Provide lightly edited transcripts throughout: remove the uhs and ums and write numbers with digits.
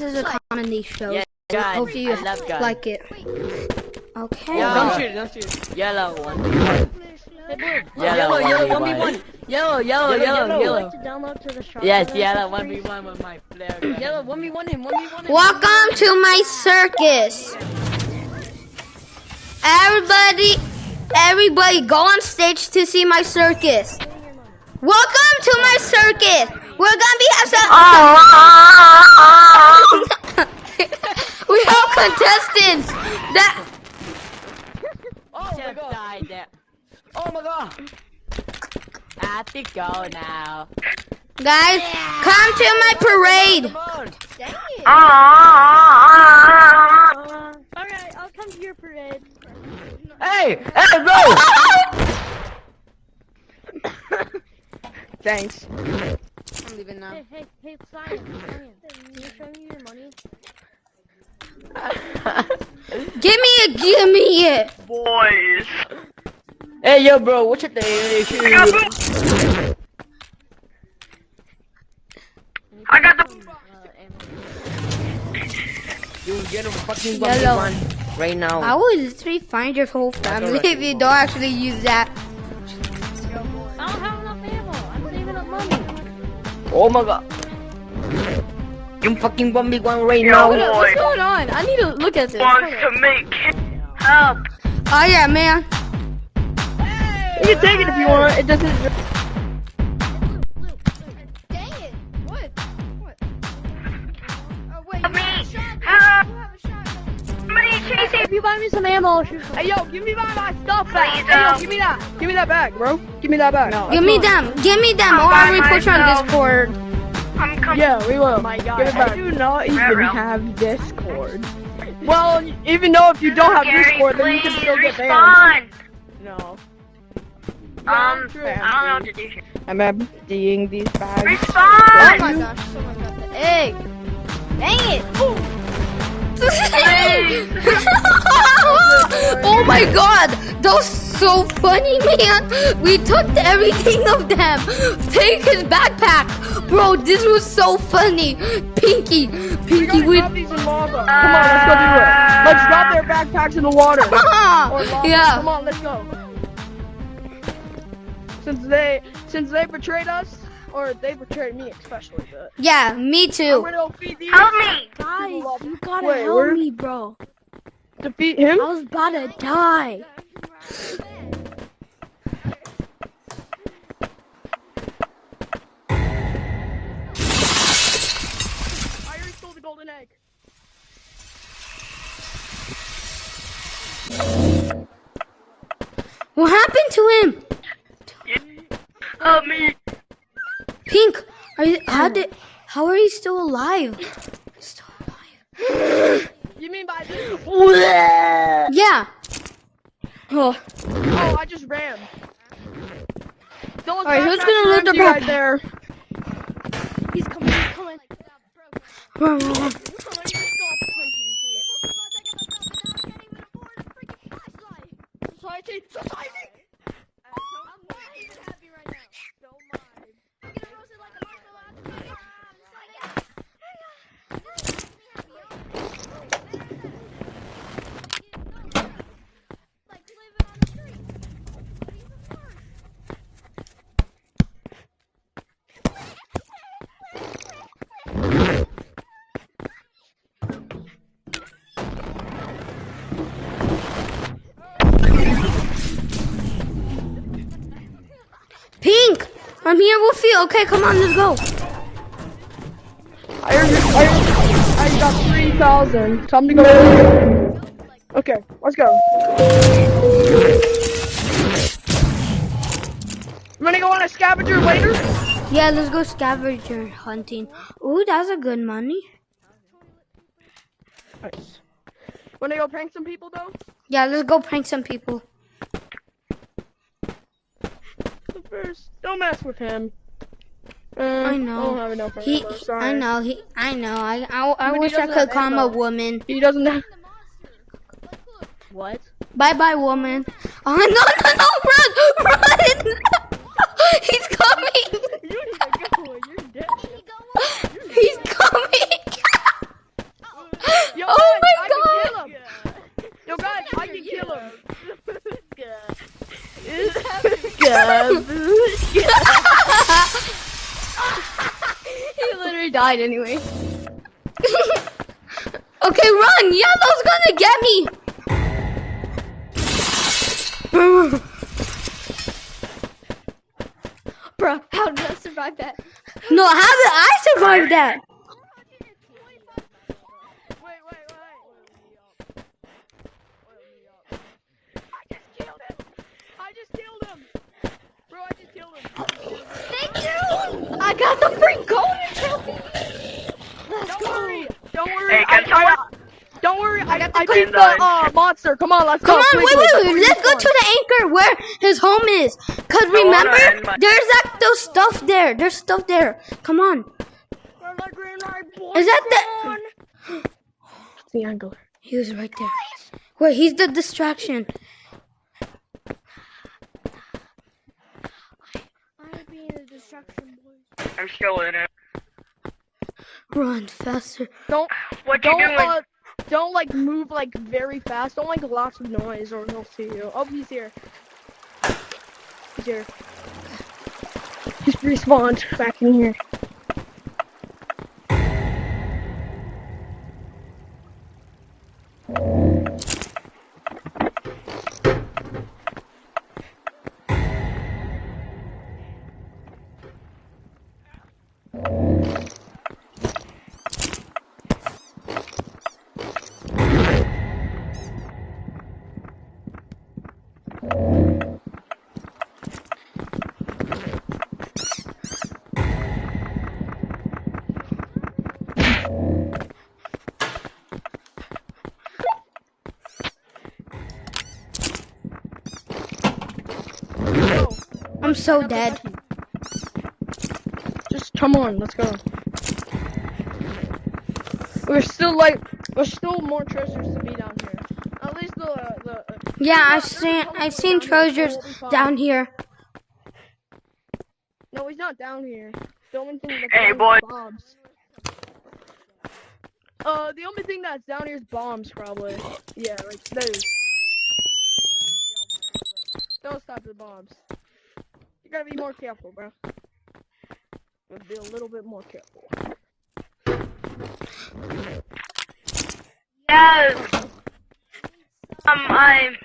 is a comedy show. Yeah, So God, hope you I love God. like it. Okay. Yeah. Don't shoot it, don't shoot it. Yellow 1v1. Yellow, yellow, 1v1. Yellow. To download to the shop. Yes, yellow 1v1 with my flare gun. Yellow, 1v1 him, 1v1 him. Welcome to my circus. Everybody go on stage to see my circus. Welcome to my circus. We're gonna be have some. We have contestants that. Oh my Just god. died there. Oh my god. I have to go now. Guys, come to my parade. Come on. Dang it. Alright, I'll come to your parade. Hey, bro. Thanks. I'm leaving now. Hey, Science. Can you show me your money? Give me it. Boys. Hey, yo, bro, what's your thing? I got the. You get a fucking Yellow. one right now. I will literally find your whole family if you don't actually use that. I don't have enough ammo. I'm saving up money. Oh my god. You fucking 1v1 right now. Yo, boy. What's going on? I need to look at this. Wants to make help. Oh yeah, man. You can take it if you want. It doesn't. Dang it! What? Oh wait, Help me. you have a Help. shotgun. Somebody chasing. If you buy me some ammo, I'll shoot. Hey, yo, give me my stuff back. Please, Hey, yo, give me that. Give me that back, bro. Give me that back. No, Give me them. I'm Or by I'll report you on myself. Discord. I'm coming. Yeah, we will. Oh my god, Give it back. I do not even Ruh-roh. have Discord. Well, even though if you don't have Gary, Discord, then you can please still get banned. respond. No. True. I don't know what to do here. I'm emptying these bags. Oh Respond. my gosh, someone got the egg. Dang it! Oh my god, that was so funny, man. We took everything of them. Take his backpack, bro. This was so funny. Pinky, We gotta we. drop these in lava. Come on, let's go do it. Let's drop their backpacks in the water. Or lava. Yeah. Come on, let's go. Since they betrayed us, or they betrayed me especially, but Yeah, me I'm too. gonna go feed these. Help me. Guys, you gotta Wait, help where? me, bro. Defeat him? I was about to die. I already stole the golden egg. What happened to him? Help me. Pink, how are you still alive? Still alive. You mean by this? Yeah. Oh, I just ran. Those Alright, who's backpacks gonna are loot the empty right backpack? there. He's coming, he's coming. Society! Pink, I'm here with you. Okay, come on, let's go. I got 3,000. Time to go. Okay, let's go. I'm gonna go on a scavenger later. Yeah, let's go scavenger hunting. Ooh, that's a good money. Nice. Wanna go prank some people though? Yeah, let's go prank some people. But first, don't mess with him. I know. I don't have enough He, ammo, sorry. I know. I But he wish I doesn't could have call him a ammo. woman. He doesn't have. What? Bye bye, woman. Oh no, run! He's coming. You need to go. You're dead. He's coming. He literally died anyway. Okay, run! Yellow's gonna get me! Bro, how did I survive that? No, how did I survive that? Wait. I just killed him. Bro, I just killed him. Thank you! I got the free golden trophy! Let's Don't go! worry. Don't worry. Hey, can someone? Don't worry. I got the beat the monster. Come on, let's Come go. on, quickly. wait. Let's go to the anchor where his home is. Cause remember, there's like those stuff there. There's stuff there. Come on. Is that the angler? He was right there. Wait, he's the distraction. I'm being a distraction, boys. I'm still in it. Run faster. Don't What you doing? don't like move like very fast. Don't like lots of noise or he'll see you. Oh, he's here. He's here. He's respawned back in here. I'm so dead. Just come on, let's go. There's still more treasures to be down here. At least the Yeah, I've seen treasures down here. No, he's not down here. The only thing that's Hey, down boy. here is bombs. The only thing that's down here is bombs, probably. Yeah, like those. Those types of bombs. You gotta be more careful, bro. Gotta be a little bit more careful. Yes. I'm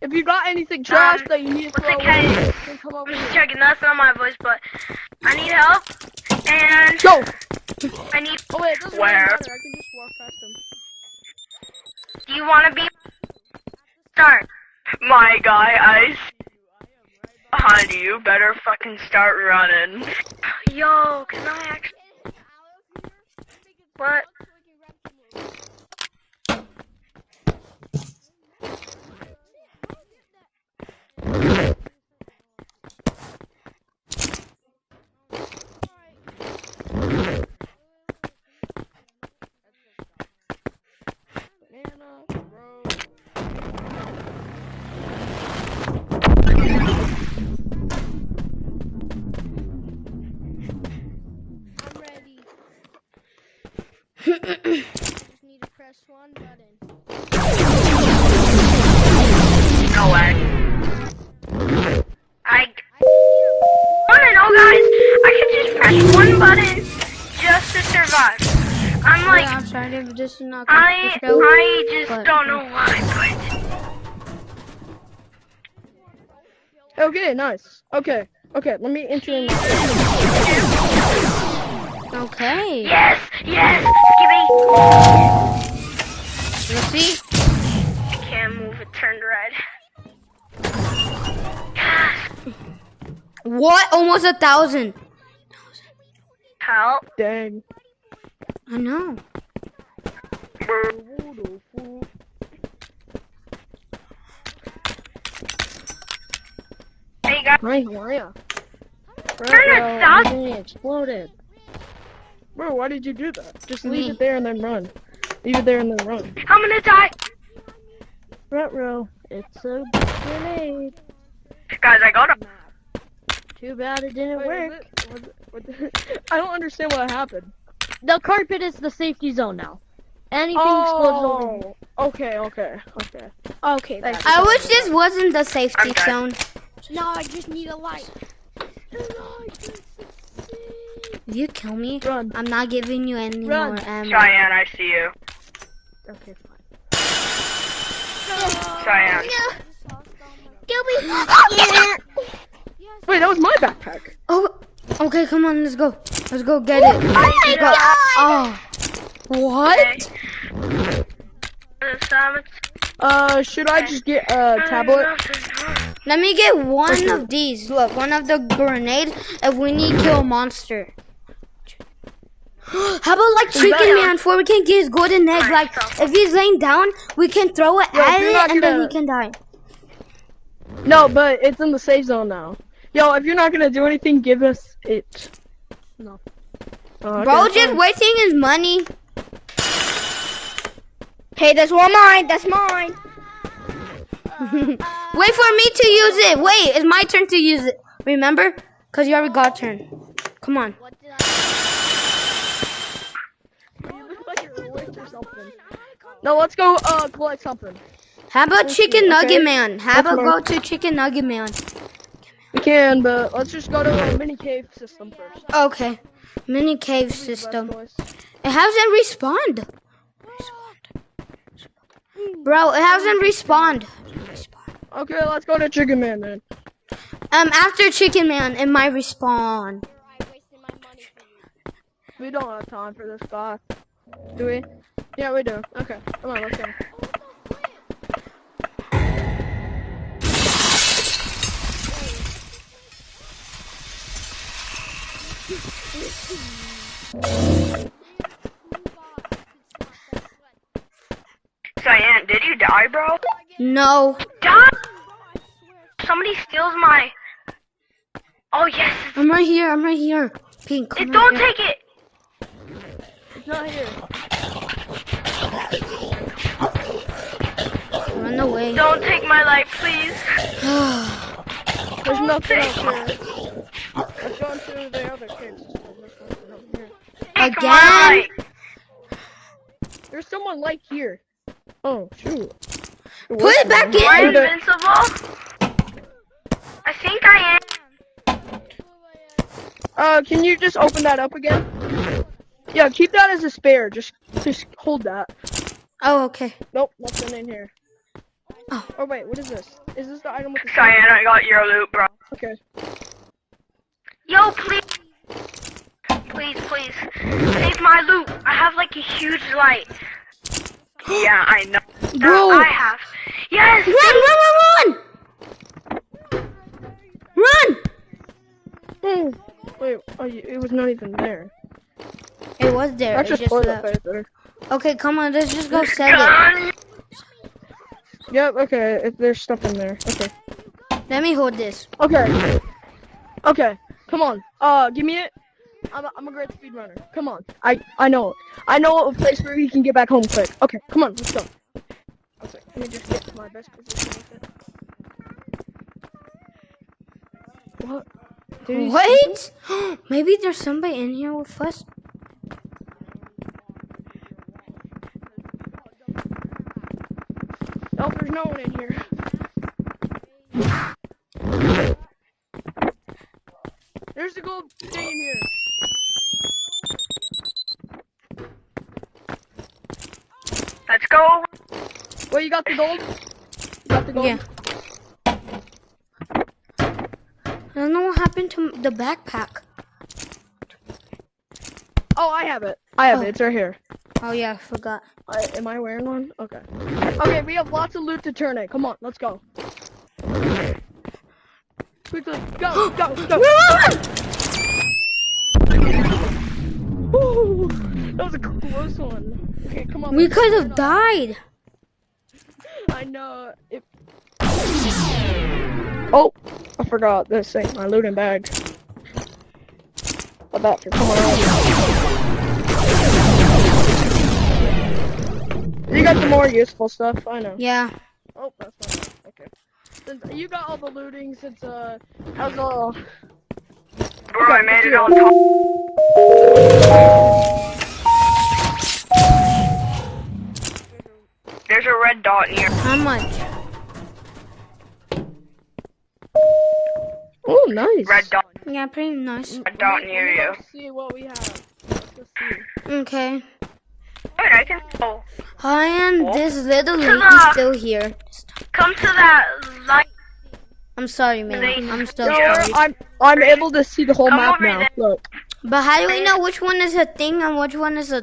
If you got anything trash that you need to what's throw the away, case? then come over I'm just here. checking. That's not my voice, but I need help. And Go! I need. Oh wait, it doesn't really Where? matter. I can just walk past him. Do you want to be? Start. My guy, Ice. Behind you. Better fucking start running. Yo, can I actually? What? Banana, bro. I'm ready. Just need to press one button. No way. I wanna know, guys. I can just press one button just to survive. I'm like, Yeah, I'm sorry if this is not I just but- don't know why, Okay, nice. Okay, let me enter in. Okay. Yes, Skibby. Let's see. I can't move. It turned red. What? Almost 1,000. Help. Dang. I know. Hey, guys. Hi, how are ya? Turn it down. Everything exploded. Bro, why did you do that? Just leave Me. it there and then run. Leave it there and then run. I'm gonna die. Ruh-roh. It's a grenade. Guys, I got him. Too bad it didn't work. I don't understand what happened. The carpet is the safety zone now. Anything explodes over here. Okay. Okay, Thank I wish this wasn't the safety I'm dead. zone. Now I just need a light. If you kill me, Run. I'm not giving you any Run. more ammo. Cheyenne, I see you. Okay, fine. Cheyenne. Kill me. Wait, that was my backpack. Oh, okay, come on, let's go. Let's go get it. Oh my god. Oh, what? Should I just get a tablet? Let me get one of these. Look, one of the grenades if we need to kill a monster. How about like Chicken Man, before we can get his golden egg? Like, if he's laying down, we can throw it at it and then he can die. No, but it's in the safe zone now. Yo, if you're not gonna do anything, give us it. No. Oh, okay, Bro, just fine. wasting his money. Hey, that's one mine. That's mine. Wait for me to use it. Wait, it's my turn to use it. Remember? Because you already got a turn. Come on. What did You look like you're awake or something. No, let's go collect something. How about Chicken Nugget Okay. Man? How about Let's go to Chicken Nugget Man? We can, but let's just go to the mini cave system first. Okay. Mini cave This is the system. best choice. It hasn't respawned. Bro, it hasn't respawned. Okay, let's go to Chicken Man then. After Chicken Man, it might respawn. We don't have time for this guy. Do we? Yeah, we do. Okay, come on, let's go. Cheyenne, did you die, bro? No. Die! Somebody steals my... Oh, yes. I'm right here. I'm right here. Pink, come Don't right take it. It's not here. here. Run away. Don't take my life, please. There's nothing else here. Let's go into the other cave system. There's nothing over here. Take Again? my life. There's someone like here. Oh, shoot. Put it back Am I in. invincible? I think I am. Can you just open that up again? Yeah, keep that as a spare. Just hold that. Oh, okay. Nope, nothing in here. Oh. Oh wait, what is this? Is this the item with the Cheyenne, I got your loot, bro. Okay. Yo, please. Please, please. Save my loot. I have like a huge light. Yeah, I know. Bro. I have. Yes! Run! Run! Oh, wait, it was not even there. It was there. That's It just just toilet left. paper. Okay, come on. Let's just go sell it. Gun! Yep, okay, there's stuff in there. Okay. Let me hold this. Okay. Okay, come on. Give me it. I'm a great speedrunner. Come on. I know. I know a place where we can get back home quick. Okay, come on, let's go. Okay, let me just get to my best position with it. What? Did he see Wait! Maybe there's somebody in here with us. Oh, there's no one in here. There's the gold thing in here. Let's go. Wait, you got the gold? You got the gold? Yeah. I don't know what happened to the backpack. Oh, I have it. I have Oh. it. It's right here. Oh yeah, I forgot. Am I wearing one? Okay. Okay, we have lots of loot to turn in. Come on, let's go. Quickly, go, go, go. Woo! That was a close one. Okay, come on. We let's go. could have died. I know. Oh, I forgot. This ain't my looting bag. But that for someone else. You got the more useful stuff. I know. Yeah. Oh, that's not it. Okay. Since you got all the looting, since that was all. Bro, I made it on top. There's a red dot here. How much? Oh, nice. Red dot. Yeah, pretty nice. Red dot near you. Let's see what we have. Let's go see. Okay. Wait, I can. Oh, And this little lady's Ta-da! still here. come to that light. I'm sorry, man. I'm so No, sorry. I'm able to see the whole Come map over now. there. Look. But how do we know which one is a thing and which one is a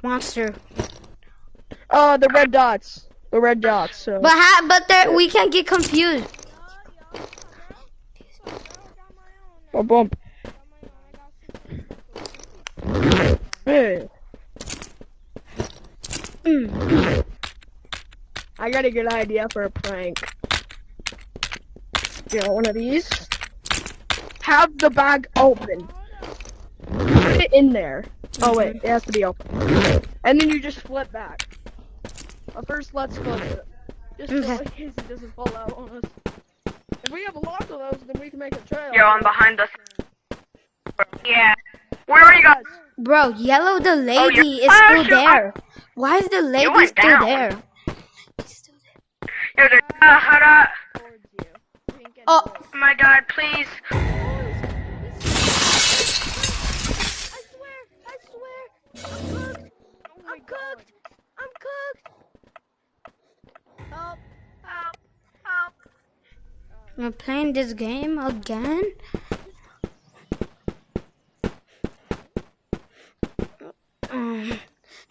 monster? The red dots. The red dots. So. But there we can't get confused. Oh, bump. Hey. I got a good idea for a prank. Get one of these. Have the bag open. Put it in there. Oh wait, it has to be open. And then you just flip back. But first, let's flip it. Just so in case it doesn't fall out on us. If we have a lot of those, then we can make a trail. Yo, I'm behind us. Yeah. Where are you guys? Bro, Yellow the lady you're- is oh, still shoot, there. Why is the lady went still down. there? Yo, there's hold up. Oh, Oh my god, please. I swear. I'm cooked. I'm cooked. Help. Help. Help. we're playing this game again?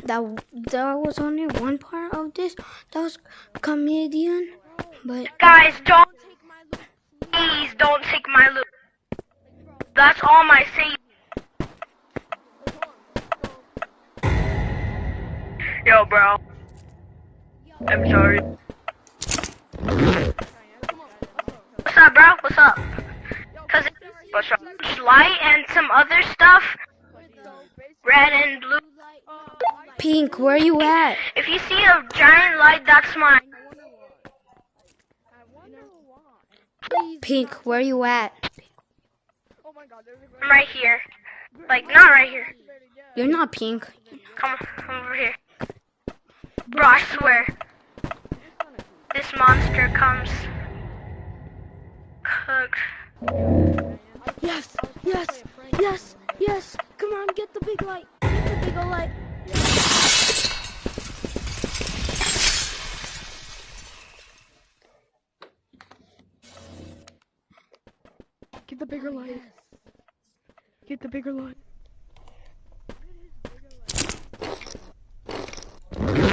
That was only one part of this. That was comedian, but Guys, don't. Please don't take my loot. That's all my save. Yo, bro. I'm sorry. What's up, bro? What's up? Cause what's up? Light and some other stuff. Red and blue. Pink, where you at? If you see a giant light, that's mine. Pink, where you at? I'm right here. Like, not right here. You're not pink. Come over here. Bro, I swear. This monster comes cooked. Yes. Yes. Yes. Yes. Come on, get the big light. Get the big old light. Get the bigger light. Get the bigger light.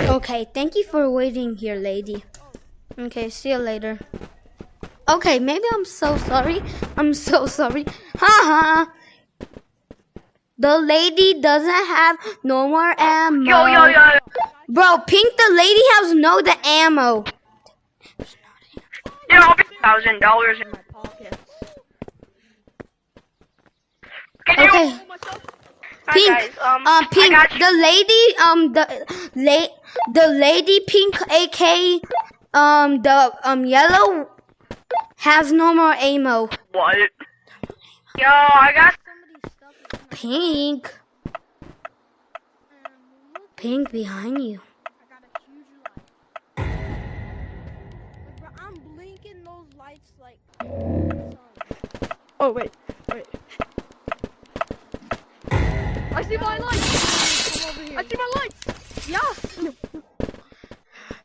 Okay, thank you for waiting here, lady. Okay, see you later. Okay, maybe I'm so sorry. I'm so sorry. Haha. The lady doesn't have no more ammo. Yo. Bro, Pink, the lady has no the ammo. Yeah, I'll be $1,000 in my Pockets. Can you? Okay. Pink, Hi, guys. Pink, I got you. the lady, the lady Pink, AK, Yellow, has no more ammo. What? Yo, I got. Pink, Pink behind you. Bro, I'm blinking those lights like. Oh wait. I see my lights. Come over here. I see my lights. Yeah.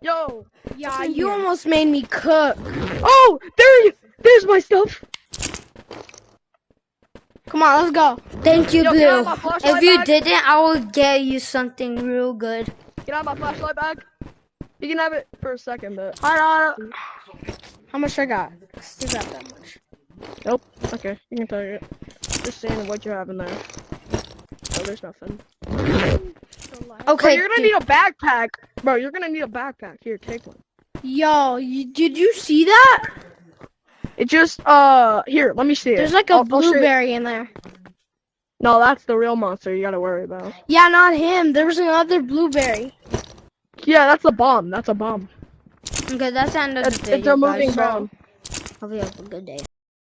Yo. Yeah, you almost made me cook. Oh, there's my stuff. Come on, let's go. Thank you, Yo, can I have Blue. my flashlight If you back? didn't, I will get you something real good. Can I have my flashlight back? You can have it for a second, but Hold on. How much I got? Still got that much. nope. Okay, you can take it. Just saying what you have in there. Oh, there's nothing. Bro, Okay. you're gonna need a backpack. Bro, you're gonna need a backpack. Here, take one. Yo, did you see that? It just here, let me see it. There's like a I'll show you. blueberry in there. No, that's the real monster you gotta worry about. Yeah, not him. There was another blueberry. Yeah, that's a bomb. That's a bomb. Okay, that's the end of the It's video, a moving guys. So, bomb. hope you have a good day.